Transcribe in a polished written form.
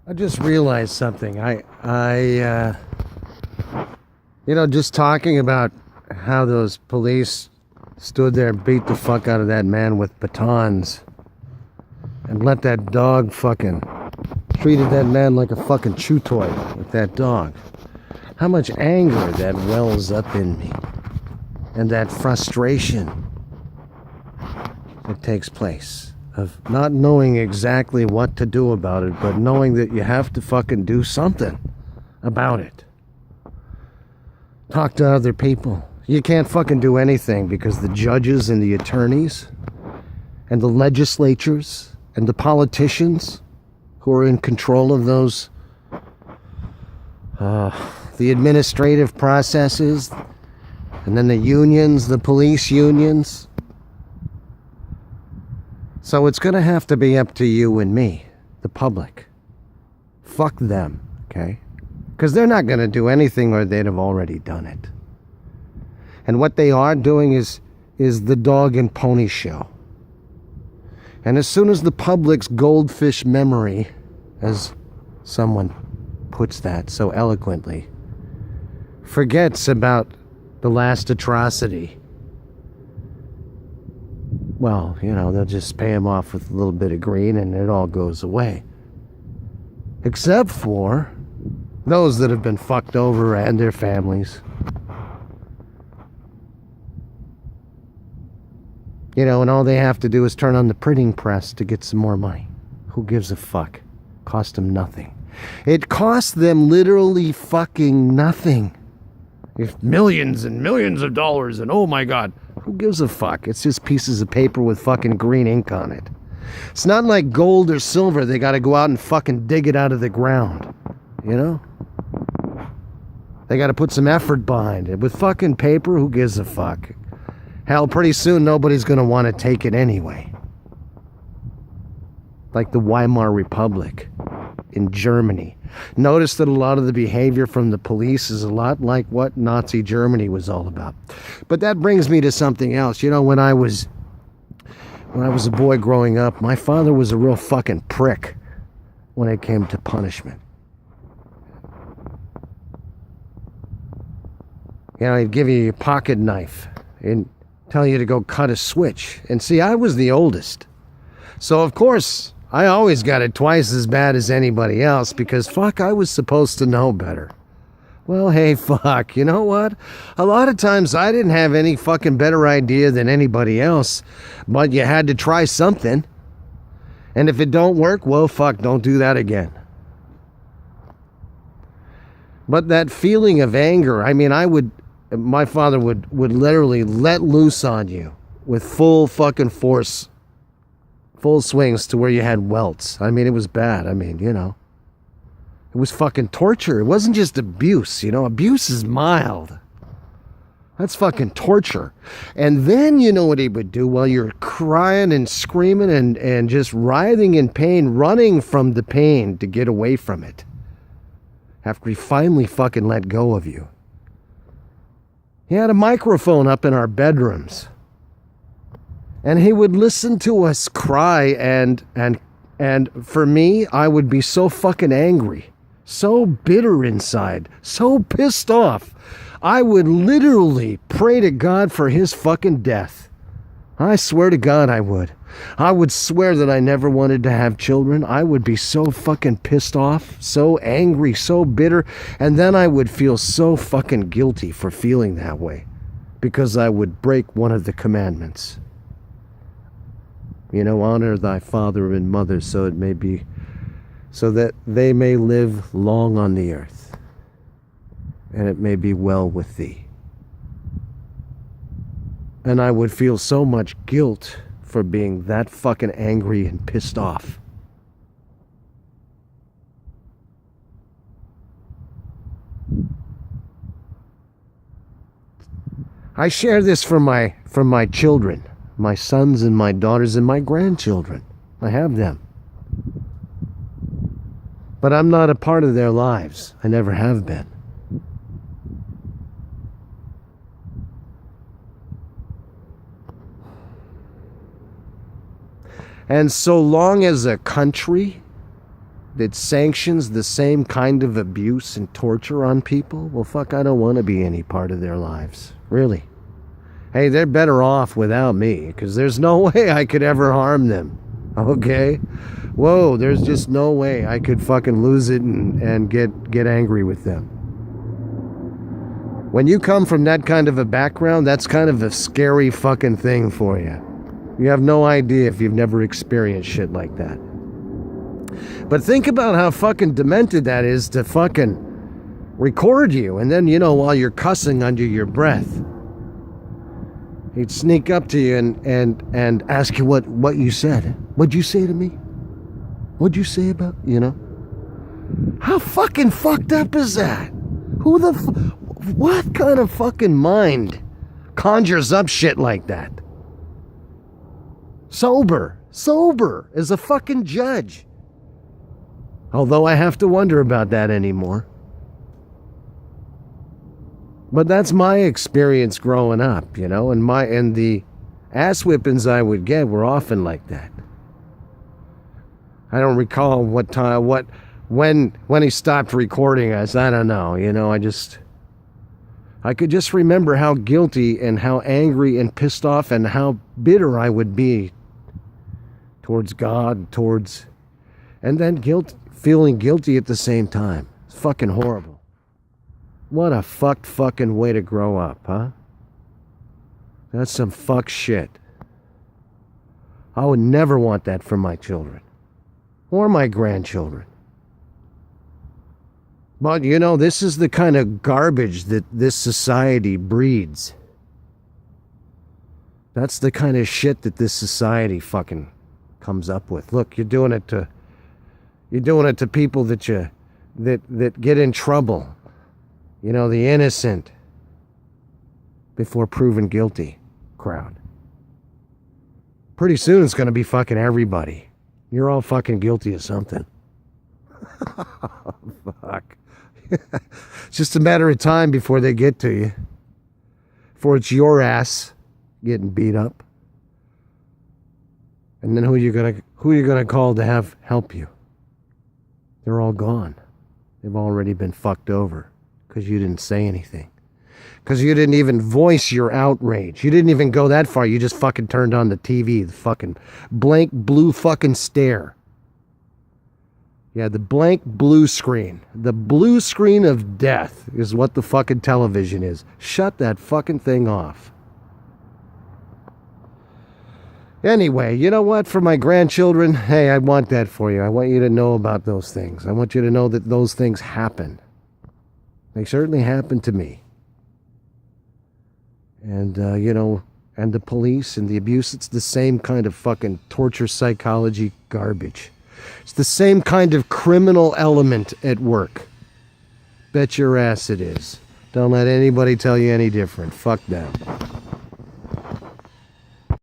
I just realized something. Just talking about how those police stood there and beat the fuck out of that man with batons and let that dog fucking treated that man like a fucking chew toy with that dog. How much anger that wells up in me and that frustration that takes place of not knowing exactly what to do about it, but knowing that you have to fucking do something about it. Talk to other people. You can't fucking do anything because the judges and the attorneys and the legislatures and the politicians who are in control of those, the administrative processes, and then the unions, the police unions. So it's going to have to be up to you and me, the public. Fuck them, okay? Because they're not going to do anything or they'd have already done it. And what they are doing is the dog and pony show. And as soon as the public's goldfish memory, as someone puts that so eloquently, forgets about the last atrocity, well, they'll just pay him off with a little bit of green and it all goes away. Except for those that have been fucked over and their families. And all they have to do is turn on the printing press to get some more money. Who gives a fuck? Cost them nothing. It cost them literally fucking nothing. If millions and millions of dollars and oh my god, who gives a fuck? It's just pieces of paper with fucking green ink on it. It's not like gold or silver. They gotta go out and fucking dig it out of the ground. They gotta put some effort behind it. With fucking paper, who gives a fuck? Hell, pretty soon nobody's gonna want to take it anyway. Like the Weimar Republic in Germany. Notice that a lot of the behavior from the police is a lot like what Nazi Germany was all about. But that brings me to something else. When I was a boy growing up, my father was a real fucking prick when it came to punishment. He'd give you a pocket knife and tell you to go cut a switch. And see, I was the oldest. So, of course, I always got it twice as bad as anybody else because, fuck, I was supposed to know better. Well, hey, fuck, you know what? A lot of times I didn't have any fucking better idea than anybody else, but you had to try something. And if it don't work, well, fuck, don't do that again. But that feeling of anger, my father would literally let loose on you with full fucking force, full swings to where you had welts. It was bad. It was fucking torture. It wasn't just abuse, Abuse is mild. That's fucking torture. And then you know what he would do while you're crying and screaming and just writhing in pain, running from the pain to get away from it. After he finally fucking let go of you. He had a microphone up in our bedrooms. And he would listen to us cry and for me, I would be so fucking angry, so bitter inside, so pissed off. I would literally pray to God for his fucking death. I swear to God I would. I would swear that I never wanted to have children. I would be so fucking pissed off, so angry, so bitter, and then I would feel so fucking guilty for feeling that way because I would break one of the commandments. Honor thy father and mother so that they may live long on the earth and it may be well with thee. And I would feel so much guilt for being that fucking angry and pissed off. I share this for my children, my sons and my daughters and my grandchildren. I have them. But I'm not a part of their lives. I never have been. And so long as a country that sanctions the same kind of abuse and torture on people, well, fuck, I don't want to be any part of their lives. Really. Hey, they're better off without me, because there's no way I could ever harm them. Okay? Whoa, there's just no way I could fucking lose it and get angry with them. When you come from that kind of a background, that's kind of a scary fucking thing for you. You have no idea if you've never experienced shit like that. But think about how fucking demented that is to fucking record you, and then, while you're cussing under your breath, he'd sneak up to you and ask you what you said. What'd you say to me? What'd you say about, How fucking fucked up is that? What kind of fucking mind conjures up shit like that? Sober as a fucking judge. Although I have to wonder about that anymore. But that's my experience growing up, and the ass whippings I would get were often like that. I don't recall when he stopped recording us. I don't know, I could just remember how guilty and how angry and pissed off and how bitter I would be towards God, and then feeling guilty at the same time. It's fucking horrible. What a fucking way to grow up, huh? That's some fuck shit. I would never want that for my children. Or my grandchildren. But, this is the kind of garbage that this society breeds. That's the kind of shit that this society fucking comes up with. Look, you're doing it to people that get in trouble. The innocent before proven guilty crowd. Pretty soon it's going to be fucking everybody. You're all fucking guilty of something. Fuck. It's just a matter of time before they get to you. Before it's your ass getting beat up. And then who you gonna call to have help you? They're all gone. They've already been fucked over. Because you didn't say anything. Because you didn't even voice your outrage. You didn't even go that far. You just fucking turned on the TV. The fucking blank blue fucking stare. Yeah, the blank blue screen. The blue screen of death is what the fucking television is. Shut that fucking thing off. Anyway, you know what? For my grandchildren, hey, I want that for you. I want you to know about those things. I want you to know that those things happen. They certainly happened to me. And, and the police and the abuse, it's the same kind of fucking torture psychology garbage. It's the same kind of criminal element at work. Bet your ass it is. Don't let anybody tell you any different. Fuck them.